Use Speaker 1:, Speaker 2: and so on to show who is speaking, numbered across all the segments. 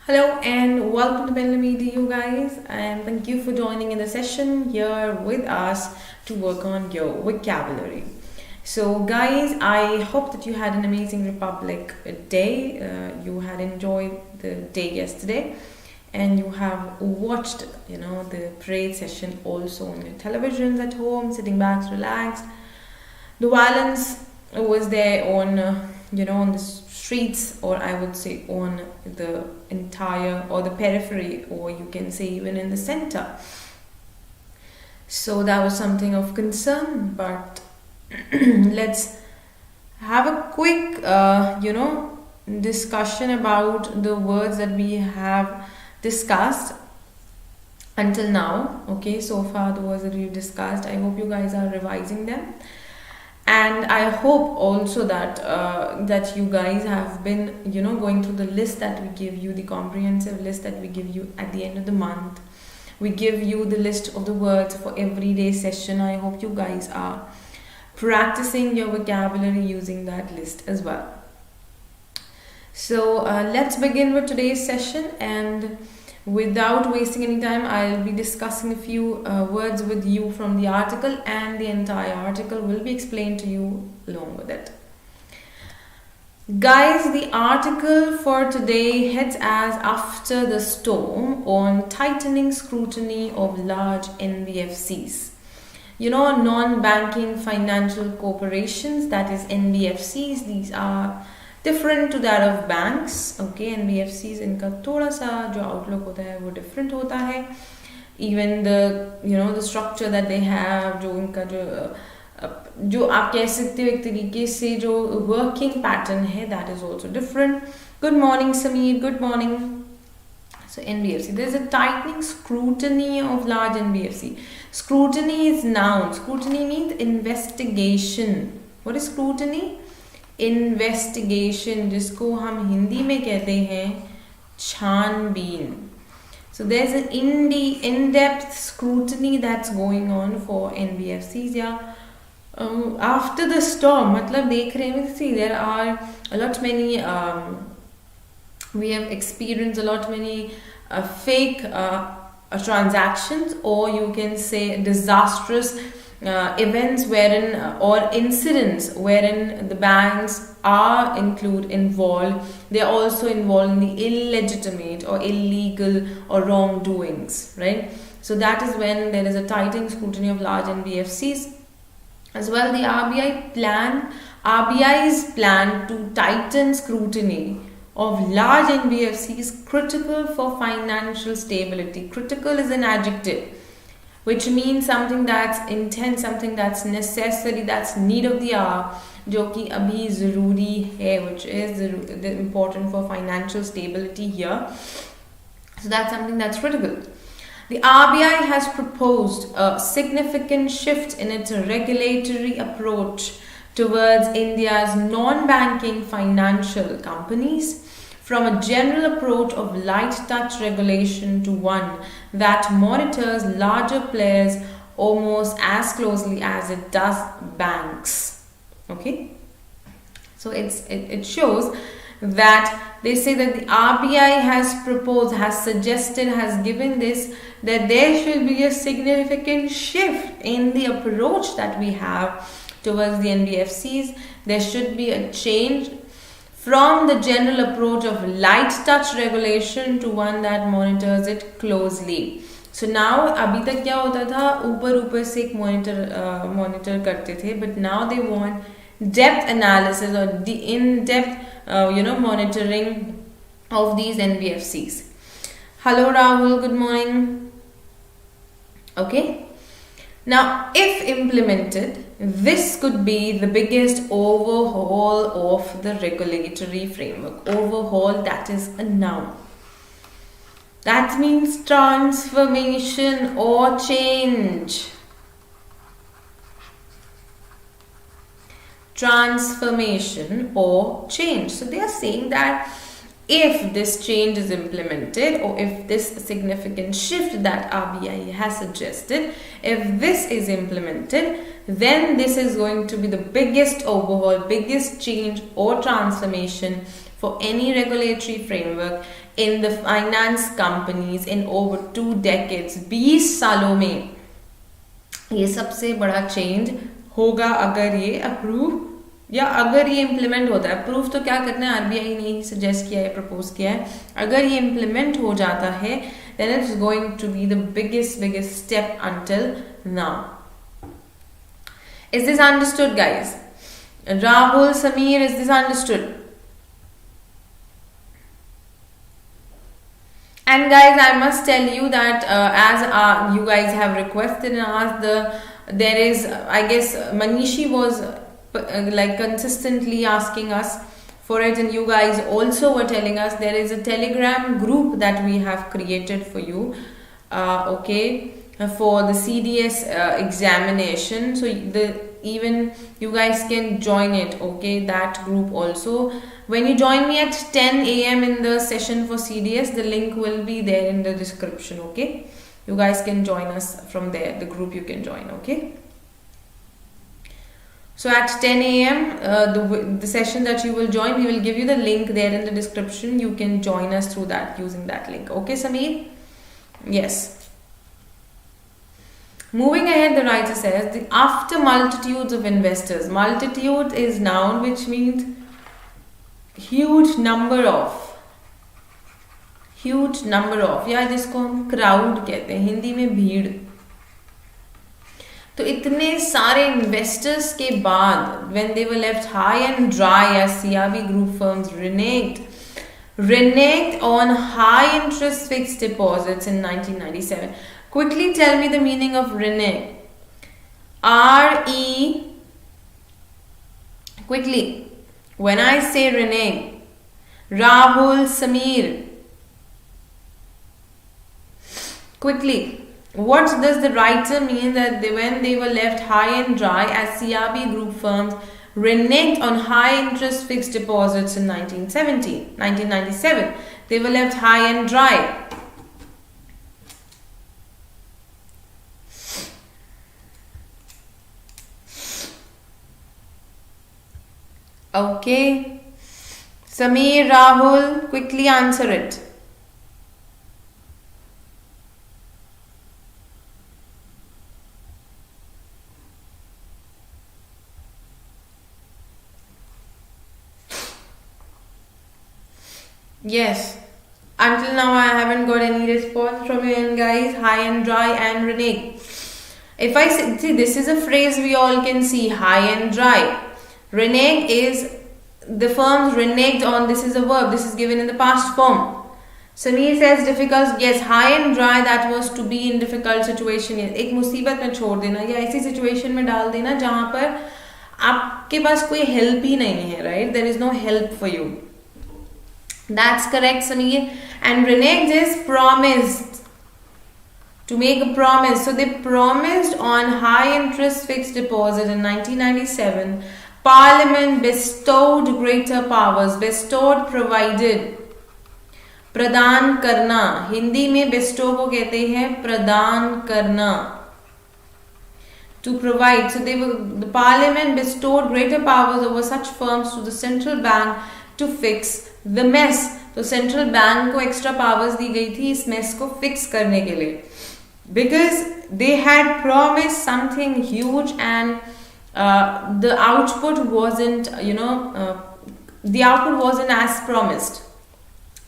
Speaker 1: Hello and welcome to PendulumEdu, you guys, and thank you for joining in the session here with us to work on your vocabulary. So guys, I hope that you had an amazing Republic Day. You had enjoyed the day yesterday and you have watched the parade session also on your televisions at home, sitting back relaxed. The violence was there on on the streets, or I would say on the entire or the periphery, or you can say even in the center. So that was something of concern, but let's have a quick discussion about the words that we have discussed until now. Okay, so far the words that we've discussed, I hope you guys are revising them. And I hope also that you guys have been going through the list that we give you, the comprehensive list that we give you at the end of the month. We give you the list of the words for everyday session. I hope you guys are practicing your vocabulary using that list as well. So let's begin with today's session, and without wasting any time, I'll be discussing a few words with you from the article, and the entire article will be explained to you along with it. Guys, the article for today heads as "After the Storm" on tightening scrutiny of large NBFCs. Non-banking financial corporations, that is NBFCs, these are different to that of banks. Okay, NBFCs इनका थोड़ा सा जो outlook होता है वो different होता है. Even the structure that they have, जो इनका जो आप कह सकते हो एक तरीके से जो working pattern है, that is also different. Good morning, Sameer. Good morning. So NBFC, there is a tightening scrutiny of large NBFC. Scrutiny is noun. Scrutiny means investigation. What is scrutiny? Investigation, जिसको हम हिंदी में कहते हैं छानबीन. So there's an in-depth scrutiny that's going on for NBFCs. After the storm, मतलब देख रहे हैं, see, there are a lot many we have experienced a lot many fake transactions, or you can say disastrous events wherein or incidents wherein the banks are involved. They are also involved in the illegitimate or illegal or wrongdoings, right? So that is when there is a tightening scrutiny of large NBFCs. As well, the RBI's plan to tighten scrutiny of large NBFCs is critical for financial stability. Critical is an adjective, which means something that's intense, something that's necessary, that's need of the hour, जो कि अभी ज़रूरी है, which is important for financial stability here. So that's something that's critical. The RBI has proposed a significant shift in its regulatory approach towards India's non-banking financial companies, from a general approach of light touch regulation to one that monitors larger players almost as closely as it does banks. Okay, so it shows that they say that the RBI has proposed, has suggested, has given this, that there should be a significant shift in the approach that we have towards the NBFCs. There should be a change from the general approach of light touch regulation to one that monitors it closely. So now, अभी तक क्या होता था, ऊपर से एक monitor करते थे, but now they want depth analysis or in-depth monitoring of these NBFCs. Hello Rahul, good morning. Okay. Now, if implemented, this could be the biggest overhaul of the regulatory framework. Overhaul, that is a noun. That means transformation or change. Transformation or change. So they are saying that if this change is implemented, or if this significant shift that RBI has suggested, if this is implemented, then this is going to be the biggest overhaul, biggest change or transformation for any regulatory framework in the finance companies in over 2 decades. 20 सालों में ये सबसे बड़ा change होगा अगर ये approve या अगर ये इम्प्लीमेंट होता है. अप्रूव तो क्या करना है, आरबीआई ने ही सजेस्ट किया है, प्रपोज किया है. अगर ये इम्प्लीमेंट हो जाता है then it is going to be the biggest step until now. Is this understood, guys? Rahul, Sameer, is this understood? And guys, I must tell you that as you guys have requested and asked, there is, I guess, Manishi was like consistently asking us for it, and you guys also were telling us. There is a Telegram group that we have created for you, okay, for the CDS examination. So even you guys can join it, okay, that group also. When you join me at 10 a.m. in the session for CDS, the link will be there in the description, okay. You guys can join us from there, the group you can join, okay. So at 10 a.m. The session that you will join, we will give you the link there in the description. You can join us through that, using that link. Okay, Sameer? Yes. Moving ahead, the writer says, after multitudes of investors. Multitude is noun, which means huge number of. या जिसको हम crowd कहते हैं, हिंदी में भीड़. तो इतने सारे इन्वेस्टर्स के बाद when they were left high and dry as CRB group firms reneged on high interest fixed deposits in 1997. Quickly tell me the meaning of renege. Quickly. When I say renege, Rahul, Sameer, quickly. What does the writer mean that when they were left high and dry as CRB group firms reneged on high interest fixed deposits in 1997? They were left high and dry. Okay. Sameer, Rahul, quickly answer it. Yes, until now I haven't got any response from you, and guys, high and dry and renege. If I see, this is a phrase we all can see, high and dry. Renege is the firms reneged on. This is a verb. This is given in the past form. Sameer says difficult. Yes, high and dry, that was to be in difficult situation. एक मुसीबत में छोड़ देना या ऐसी situation में डाल देना जहाँ पर आपके पास कोई help ही नहीं है, right? There is no help for you. That's correct, Sameer. And reneged is promised. To make a promise. So they promised on high interest fixed deposit in 1997. Parliament bestowed greater powers. Bestowed, provided. प्रदान करना. हिंदी में bestow को कहते हैं प्रदान करना. To provide. So the Parliament bestowed greater powers over such firms to the central bank to fix the mess. तो central bank को extra powers दी गई थी इस mess को fix करने के लिए, because they had promised something huge and the output wasn't, the output wasn't as promised.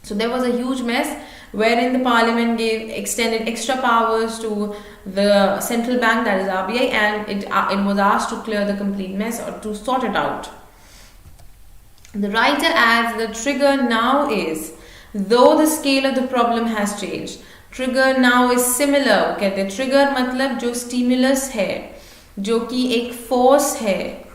Speaker 1: So there was a huge mess wherein the Parliament extended extra powers to the central bank, that is RBI, and it was asked to clear the complete mess or to sort it out. The writer adds the trigger now is, though the scale of the problem has changed. Trigger now is similar. कहते हैं trigger मतलब जो stimulus है, जो कि एक force है,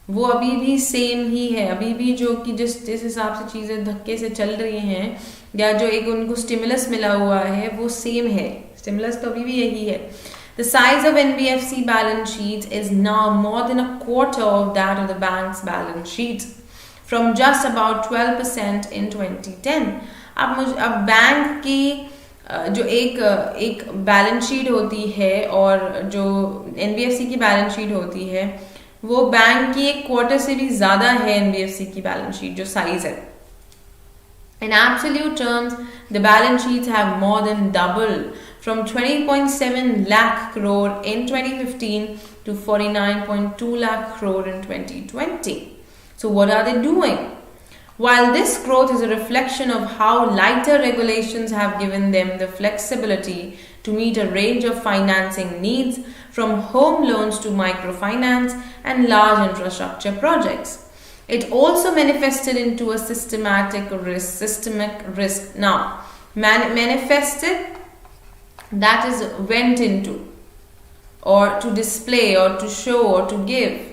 Speaker 1: वो अभी भी same ही है. अभी भी जो कि जिस हिसाब से चीजें धक्के से चल रही हैं, या जो एक उनको stimulus मिला हुआ है, वो same है. Stimulus तो अभी भी यही है. The size of NBFC balance sheets is now more than a quarter of that of the bank's balance sheets, from just about 12% in 2010. अब बैंक की जो एक बैलेंस शीट होती है और जो एनबीएफसी की बैलेंस शीट होती है, वो बैंक की एक क्वार्टर से भी ज़्यादा है एनबीएफसी की बैलेंस शीट जो साइज है. In absolute terms, the balance sheets have more than doubled from 20.7 lakh crore in 2015 to 49.2 lakh crore in 2020. So what are they doing? While this growth is a reflection of how lighter regulations have given them the flexibility to meet a range of financing needs, from home loans to microfinance and large infrastructure projects, it also manifested into a systemic risk. Now, manifested, that is went into, or to display, or to show, or to give.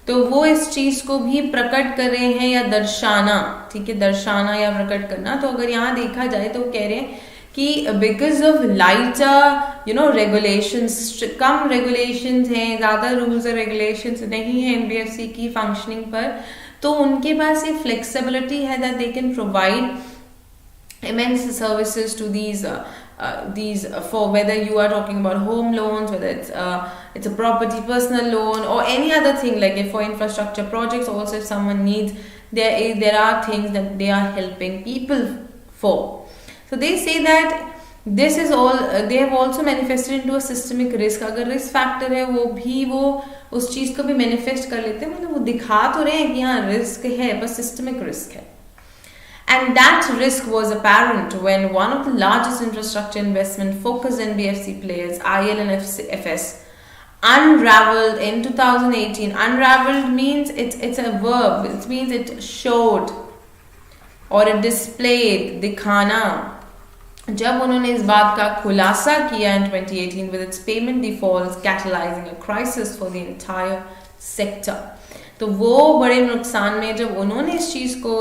Speaker 1: तो वो इस चीज को भी प्रकट कर रहे हैं या दर्शाना, ठीक है, दर्शाना या प्रकट करना. तो अगर यहाँ देखा जाए तो वो कह रहे हैं कि because of lighter regulations, come regulations हैं, ज़्यादा रूल्स और रेगुलेशंस नहीं है एनबीएफसी की फंक्शनिंग पर, तो उनके पास ये फ्लेक्सिबिलिटी है that they can provide immense services to these for whether you are talking about home loans, whether it's a property personal loan or any other thing, like if for infrastructure projects also, if someone needs, there are things that they are helping people for. So they say that this is all, they have also manifested into a systemic risk. अगर risk factor है वो भी वो उस चीज को भी manifest कर लेते हैं, मतलब वो दिखा तो रहे हैं कि हाँ risk है, बस systemic risk है. And that risk was apparent when one of the largest infrastructure investment focused NBFC players, IL and FS, unraveled in 2018. Unraveled means it's a verb. It means it showed or it displayed, दिखाना. जब उन्होंने इस बात का खुलासा किया in 2018 with its payment defaults catalyzing a crisis for the entire sector. तो वो बड़े नुकसान में जब उन्होंने इस चीज़ को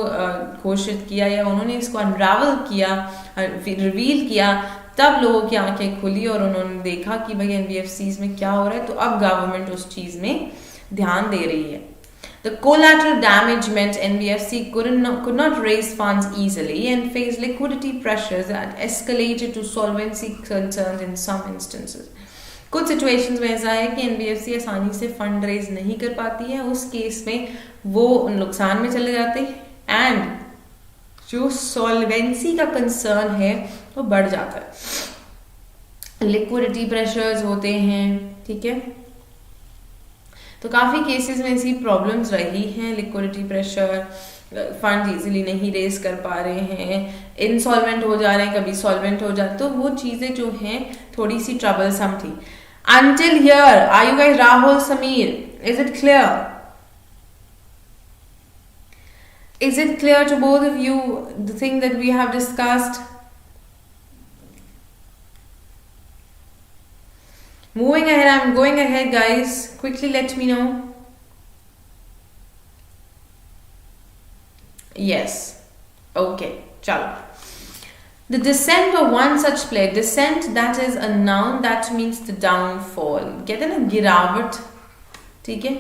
Speaker 1: घोषित किया या उन्होंने इसको अनरावल किया, रिवील किया, तब लोगों की आंखें खुली और उन्होंने देखा कि भाई एनबीएफसीज में क्या हो रहा है. तो अब गवर्नमेंट उस चीज़ में ध्यान दे रही है. The collateral damage meant NBFC could not raise funds easily and faced liquidity pressures that escalated to solvency concerns in some instances. कुछ सिचुएशंस में ऐसा है कि एनबीएफसी आसानी से फंड रेज नहीं कर पाती है, उस केस में वो नुकसान में चले जाते हैं एंड जो सॉल्वेंसी का कंसर्न है वो बढ़ जाता है, लिक्विडिटी प्रेशर्स होते हैं. ठीक है, तो काफ़ी केसेस में ऐसी प्रॉब्लम्स रही हैं, लिक्विडिटी प्रेशर, फंड इजीली नहीं रेज कर पा रहे हैं, इनसॉल्वेंट हो जा रहे हैं, कभी सॉल्वेंट हो जाते, तो वो चीज़ें जो हैं थोड़ी सी ट्रबलसम थी. Until here, are you guys Rahul, Sameer? Is it clear? Is it clear to both of you the thing that we have discussed? Moving ahead, I'm going ahead, guys. Quickly let me know. Yes. Okay. Chalo. The descent of one such player. Descent, that is a noun, that means the downfall. कहते हैं ना गिरावट, ठीक है,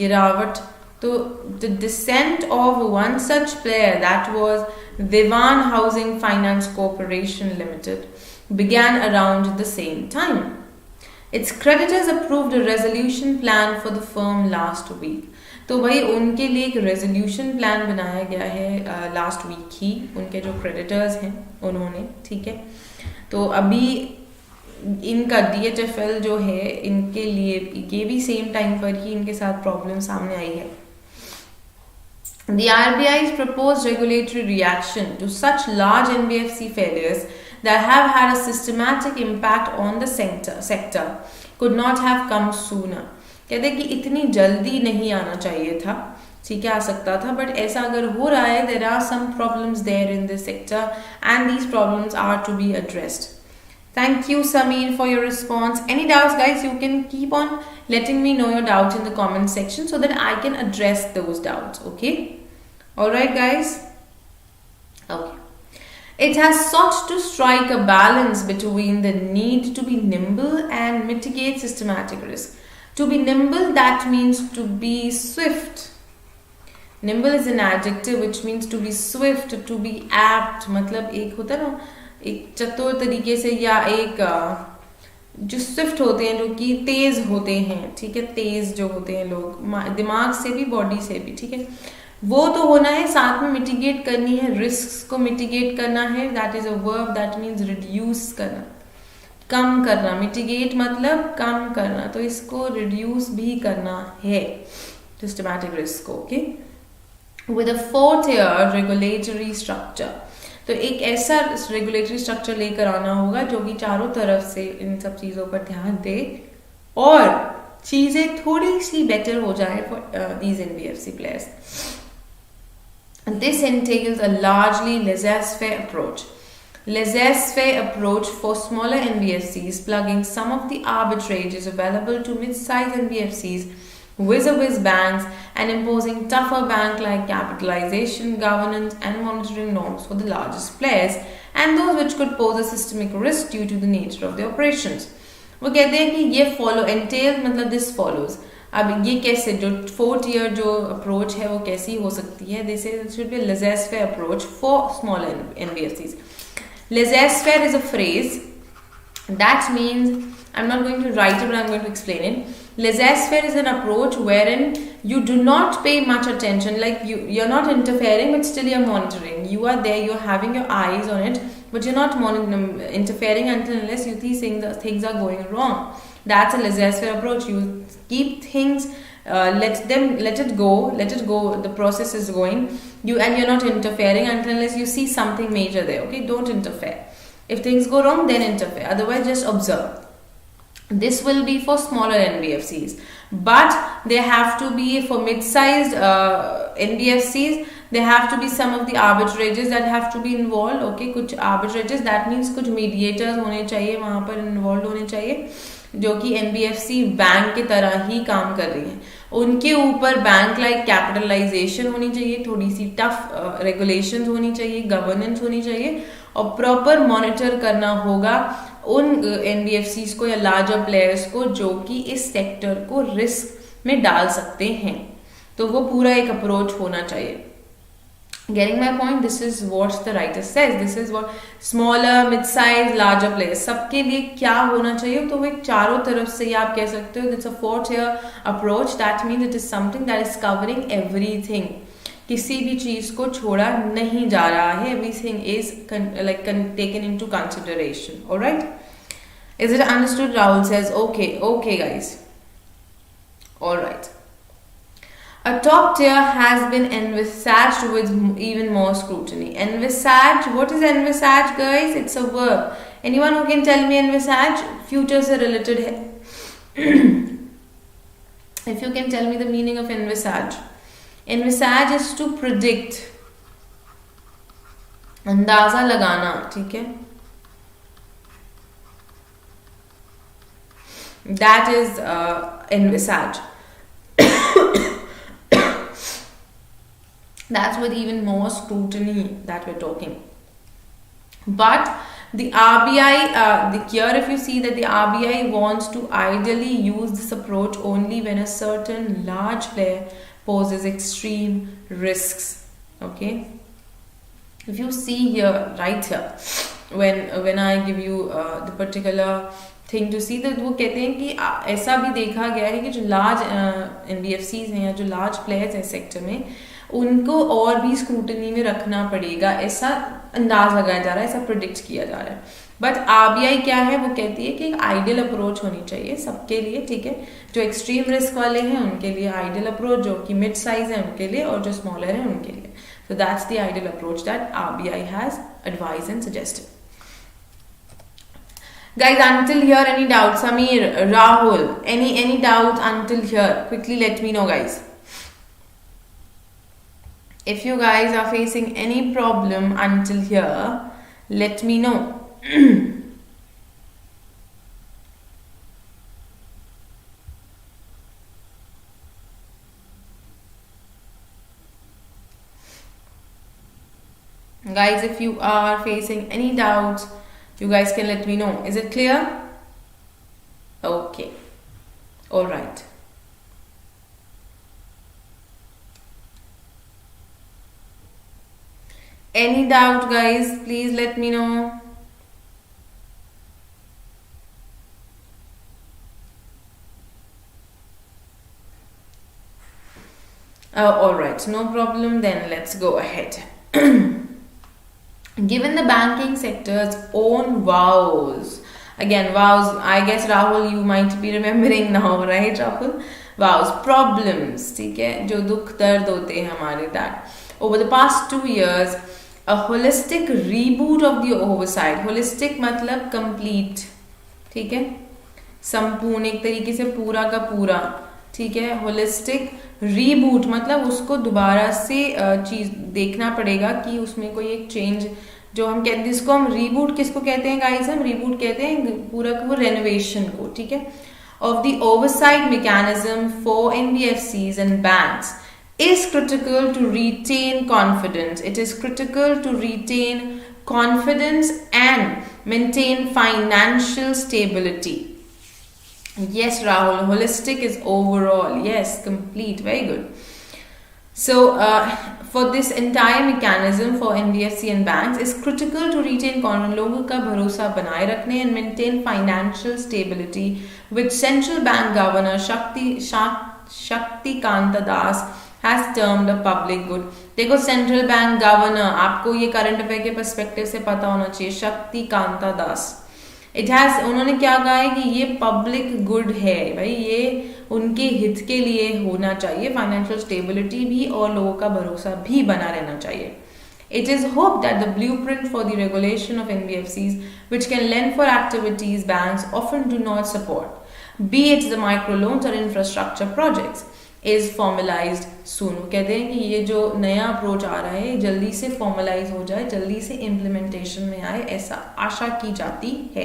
Speaker 1: गिरावट. तो the descent of one such player, that was Dewan Housing Finance Corporation Limited, began around the same time. Its creditors approved a resolution plan for the firm last week. तो भाई उनके लिए एक रेजोल्यूशन प्लान बनाया गया है last week ही, उनके जो क्रेडिटर्स हैं उन्होंने, ठीक है. तो अभी इनका DHFL जो है, इनके लिए ये भी सेम टाइम पर ही इनके साथ प्रॉब्लम सामने आई है. The RBI's proposed regulatory reaction to such large NBFC failures that have had a systematic impact on the sector could not have come sooner. कहते हैं कि इतनी जल्दी नहीं आना चाहिए था, ठीक है, आ सकता था, बट ऐसा अगर हो रहा है, there are some problems there in this sector and these problems are to be addressed. Thank you, Sameer, for your response. Any doubts, guys? You can keep on letting me know your doubts in the comment section so that I can address those doubts. Okay? Alright, guys? Okay. It has sought to strike a balance between the need to be nimble and mitigate systematic risk. To be nimble, that means to be swift. Nimble is an adjective which means to be swift, to be apt. मतलब एक होता है ना, एक चतुर तरीके से, या एक जो स्विफ्ट होते हैं, जो कि तेज होते हैं, ठीक है, तेज जो होते हैं लोग, दिमाग से भी, बॉडी से भी, ठीक है. वो तो होना है, साथ में मिटिगेट करनी है, रिस्क को मिटिगेट करना है. That is a verb that means reduce करना, कम करना. मिटिगेट मतलब कम करना, तो इसको रिड्यूस भी करना है सिस्टमैटिक रिस्क को. Okay, with a 4th year regulatory structure. तो एक ऐसा रेगुलेटरी स्ट्रक्चर लेकर आना होगा जो कि चारों तरफ से इन सब चीज़ों पर ध्यान दे और चीज़ें थोड़ी सी बेटर हो जाए for these NBFC players. This entails a largely laissez-faire approach. Laissez-faire approach for smaller NBFCs, plugging some of the arbitrages available to mid-sized NBFCs, whiz-a-whiz banks, and imposing tougher bank-like capitalization, governance, and monitoring norms for the largest players, and those which could pose a systemic risk due to the nature of their operations. वो कहते हैं कि ये follow entail मतलब this follows. अब ये कैसे, जो 4th ईयर जो अप्रोच है वो कैसी हो सकती है? This should be laissez-faire approach for small NBFCs. Laissez-faire is a phrase that means, I'm not going to write it but I'm going to explain it. Laissez-faire is an approach wherein you do not pay much attention, like you're not interfering but still you're monitoring. You are there, you're having your eyes on it, but you're not interfering until unless you think things are going wrong. That's a laissez-faire approach. You keep things, let it go. The process is going. You're not interfering until unless you see something major there. Okay, don't interfere. If things go wrong, then interfere. Otherwise, just observe. This will be for smaller NBFCs, but they have to be for mid-sized NBFCs. There have to be some of the arbitrages that have to be involved. Okay, कुछ arbitrages, that means कुछ mediators होने चाहिए वहाँ पर involved होने चाहिए, जो कि एनबीएफसी बैंक की तरह ही काम कर रही हैं. उनके ऊपर बैंक लाइक कैपिटलाइजेशन होनी चाहिए, थोड़ी सी टफ रेगुलेशंस होनी चाहिए, गवर्नेंस होनी चाहिए, और प्रॉपर मॉनिटर करना होगा उन एनबीएफसीज को या लार्जर प्लेयर्स को जो कि इस सेक्टर को रिस्क में डाल सकते हैं. तो वो पूरा एक अप्रोच होना चाहिए. Getting my point? This is what the writer says. This is what smaller, mid-sized, larger players सबके लिए क्या होना चाहिए. तो वो एक चारों तरफ से आप कह सकते हो. It's a 4th year approach. That means it is something that is covering everything. किसी भी चीज को छोड़ा नहीं जा रहा है. Everything is taken into consideration. All right? Is it understood? Rahul says, okay, guys. All right. A top tier has been envisaged with even more scrutiny. Envisage, what is envisage, guys? It's a verb. Anyone who can tell me envisage? Future se related hai. If you can tell me the meaning of envisage. Envisage is to predict. अंदाजा लगाना, ठीक है? That is envisage. That's with even more scrutiny that we're talking. But the RBI, here if you see that the RBI wants to ideally use this approach only when a certain large player poses extreme risks. Okay? If you see here, right here, when I give you the particular thing to see, that वो कहते हैं कि ऐसा भी देखा गया है कि जो large NBFCs हैं या जो large players हैं सेक्टर में, उनको और भी स्क्रूटनी में रखना पड़ेगा, ऐसा अंदाज लगाया जा रहा है, ऐसा प्रिडिक्ट किया जा रहा है. बट आरबीआई क्या है, वो कहती है कि एक आइडियल अप्रोच होनी चाहिए सबके लिए, ठीक है? जो एक्सट्रीम रिस्क वाले हैं उनके लिए आइडियल अप्रोच, जो कि मिड साइज है उनके लिए, और जो स्मॉलर है उनके लिए. So that's the ideal approach that RBI has advised and suggested. Guys, until here, any doubt? Samir, Rahul, any doubt until here? Quickly let me know, guys. If you guys are facing any problem until here, let me know. Guys, if you are facing any doubts, you guys can let me know. Is it clear? Okay. All right. Any doubt, guys? Please let me know. All right, no problem. Then let's go ahead. Given the banking sector's own woes, again woes, I guess Rahul you might be remembering now, right Rahul? Woes, problems, ठीक है, जो दुख दर्द होते हैं हमारे, that over the past 2 years a holistic reboot of the oversight, holistic मतलब complete, ठीक है, संपूर्ण, एक तरीके से पूरा का पूरा, ठीक है, होलिस्टिक रीबूट मतलब उसको दोबारा से चीज देखना पड़ेगा कि उसमें कोई एक चेंज जो हम कहते हैं, जिसको हम रीबूट किसको कहते हैं गाइस, हम रीबूट कहते हैं पूरा का वो रेनोवेशन को, ठीक है, of the oversight mechanism for NBFCs and banks is critical to retain confidence. It is critical to retain confidence and maintain financial stability. Yes, Rahul, holistic is overall. Yes, complete. Very good. So, for this entire mechanism for NBFC and banks is critical to retain confidence, लोगों का भरोसा बनाए रखने and maintain financial stability, which central bank governor Shakti Kanta Das has termed a public good. देखो central bank governor, आपको ये current affair के perspective से पता होना चाहिए, शक्ति कांता दास, इट हैज, उन्होंने क्या कहा है कि ये पब्लिक गुड है भाई, ये उनके हित के लिए होना चाहिए, फाइनेंशियल स्टेबिलिटी भी और लोगों का भरोसा भी बना रहना चाहिए. It is hoped that the blueprint for the regulation of NBFCs, which can lend for activities banks often do not support, be it the microloans or infrastructure projects, is formalized soon. वो कहते हैं कि ये जो नया approach आ रहा है जल्दी से फॉर्मलाइज हो जाए, जल्दी से इम्प्लीमेंटेशन में आए, ऐसा आशा की जाती है.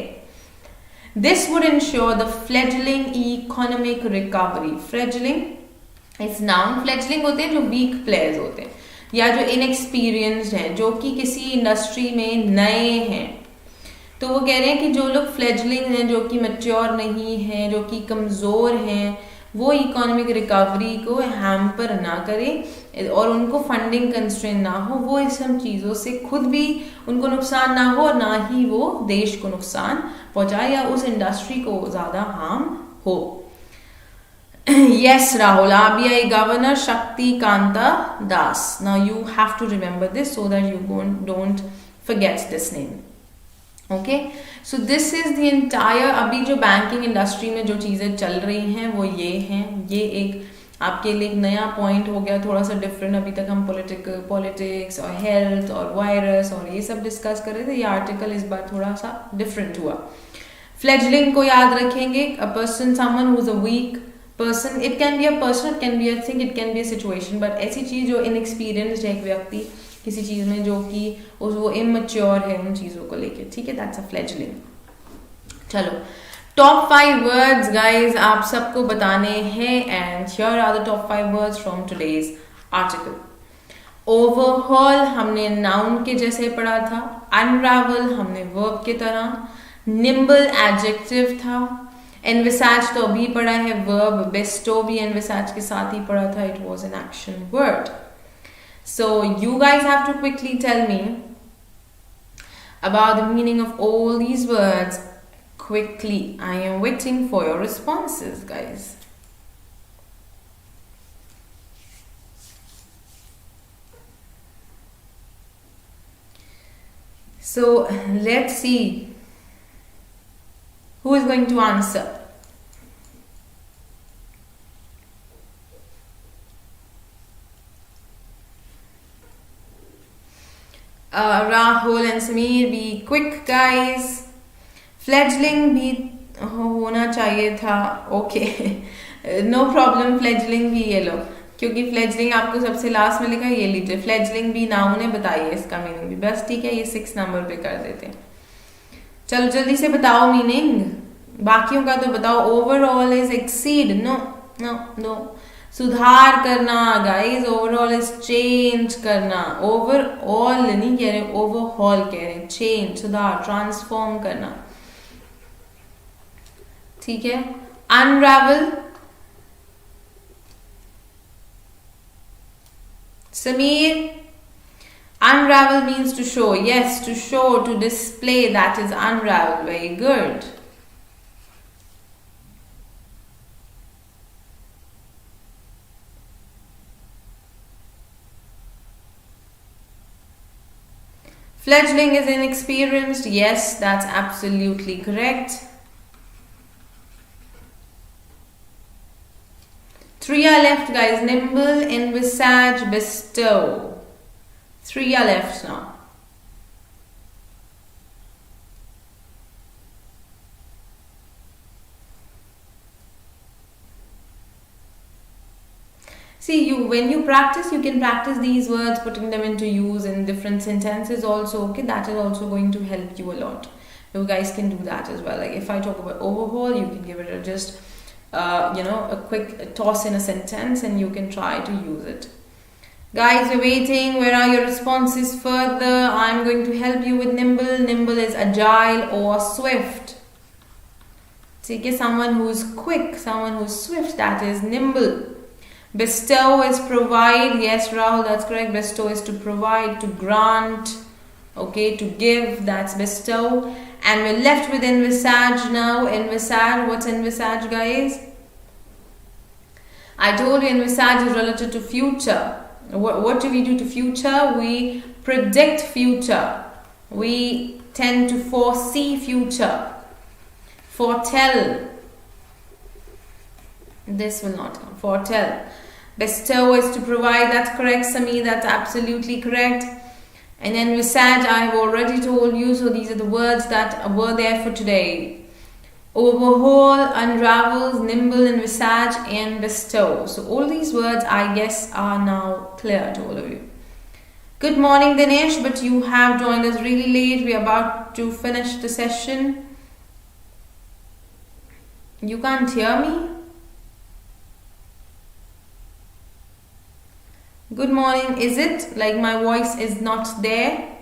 Speaker 1: This would ensure the fledgling economic recovery. Fledgling is noun. Fledgling होते हैं जो weak players होते हैं या जो inexperienced हैं, जो कि किसी इंडस्ट्री में नए हैं. तो वो कह रहे हैं कि जो लोग फ्लेजलिंग हैं, जो कि मैच्योर नहीं हैं, जो कि कमज़ोर हैं, वो इकोनॉमिक रिकवरी को हैम्पर ना करें और उनको फंडिंग कंस्ट्रेंट ना हो, वो इस सब चीज़ों से खुद भी उनको नुकसान ना हो और ना ही वो देश को नुकसान पहुंचाए या उस इंडस्ट्री को ज़्यादा हार्म हो. Yes, Rahul, RBI Governor Shakti Kanta Das. Now you have to remember this so that you don't forget this name. Okay, so this is the entire, अभी जो बैंकिंग इंडस्ट्री में जो चीज़ें चल रही हैं वो ये हैं. ये एक आपके लिए एक नया पॉइंट हो गया, थोड़ा सा डिफरेंट. अभी तक हम पॉलिटिक्स और हेल्थ और वायरस और ये सब डिस्कस कर रहे थे, ये आर्टिकल इस बार थोड़ा सा डिफरेंट हुआ. फ्लेजलिंग को याद रखेंगे, a person, someone who is a weak person, it can be a person, it can be a thing, it can be a situation, but ऐसी चीज़ जो इनएक्सपीरियंस्ड है एक व्यक्ति किसी चीज़ में, जो कि वो इमैच्योर है उन चीज़ों को लेके, ठीक है, दैट्स अ फ्लेजलिंग. चलो, टॉप 5 वर्ड्स गाइज आप सबको बताने हैं and here are the top 5 words from today's article. Overhaul हमने नाउन के जैसे पढ़ा था, अनरावल हमने वर्ब की तरह, निम्बल एडजेक्टिव था, एनविसाज तो अभी पढ़ा है वर्ब, बेस्टो भी एनविसाज के साथ ही पढ़ा था, it was an action word. So you guys have to quickly tell me about the meaning of all these words quickly. I am waiting for your responses, guys. So let's see who is going to answer. Rahul and Sameer, be quick guys. Fledgling भी होना चाहिए था. Okay, no problem. Fledgling भी ये लो, क्योंकि fledgling आपको सबसे last में लिखा है, ये लीजिए. Fledgling भी नाउन है, बताइए इसका मीनिंग भी. बस ठीक है, ये 6 नंबर पे कर देते हैं. चलो जल्दी से बताओ मीनिंग, बाकियों का तो बताओ. Overall is exceed, no no no. सुधार करना गाइस, ओवरऑल इज चेंज करना. ओवरऑल नहीं कह रहे, ओवरहॉल कह रहे. चेंज, सुधार, ट्रांसफॉर्म करना, ठीक है. Unravel, Sameer, unravel means to show. Yes, to show, to display, that is unravel. Very good. Fledgling is inexperienced. Yes, that's absolutely correct. 3 are left, guys. Nimble, envisage, bestow. 3 are left now. See, when you practice, you can practice these words, putting them into use in different sentences also. Okay, that is also going to help you a lot. You guys can do that as well. Like if I talk about overhaul, you can give it a quick toss in a sentence and you can try to use it. Guys, we're waiting. Where are your responses further? I'm going to help you with nimble. Nimble is agile or swift. Okay, someone who's quick, someone who's swift, that is nimble. Bestow is provide. Yes, Rahul, that's correct. Bestow is to provide, to grant, okay, to give. That's bestow. And we're left with envisage now. Envisage. What's envisage, guys? I told you envisage is related to future. What do we do to future? We predict future. We tend to foresee future. Foretell. This will not come. Foretell. Bestow is to provide. That's correct, Sami. That's absolutely correct. And then envisage, I have already told you. So these are the words that were there for today. Overhaul, unravels, nimble, envisage, and bestow. So all these words, I guess, are now clear to all of you. Good morning, Dinesh. But you have joined us really late. We are about to finish the session. You can't hear me? Good morning. Is it like my voice is not there?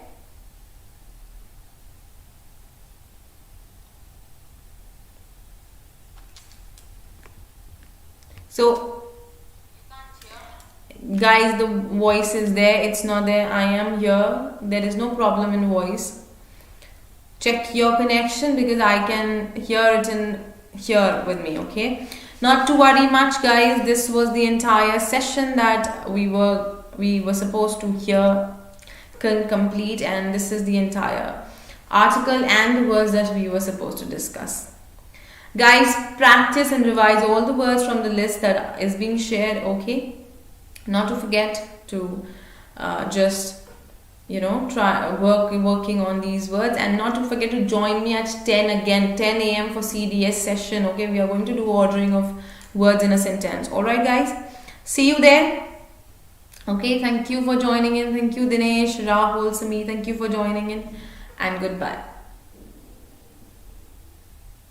Speaker 1: So, guys, the voice is there. It's not there. I am here. There is no problem in voice. Check your connection because I can hear it in here with me. Okay. Not to worry much, guys. This was the entire session that we were supposed to hear complete, and this is the entire article and the words that we were supposed to discuss. Guys, practice and revise all the words from the list that is being shared. Okay, not to forget to try working on these words, and not to forget to join me at 10 a.m. for CDS session. Okay, we are going to do ordering of words in a sentence. All right, guys, see you there. Okay, thank you for joining in. Thank you, Dinesh, Rahul, Sami. Thank you for joining in, and goodbye.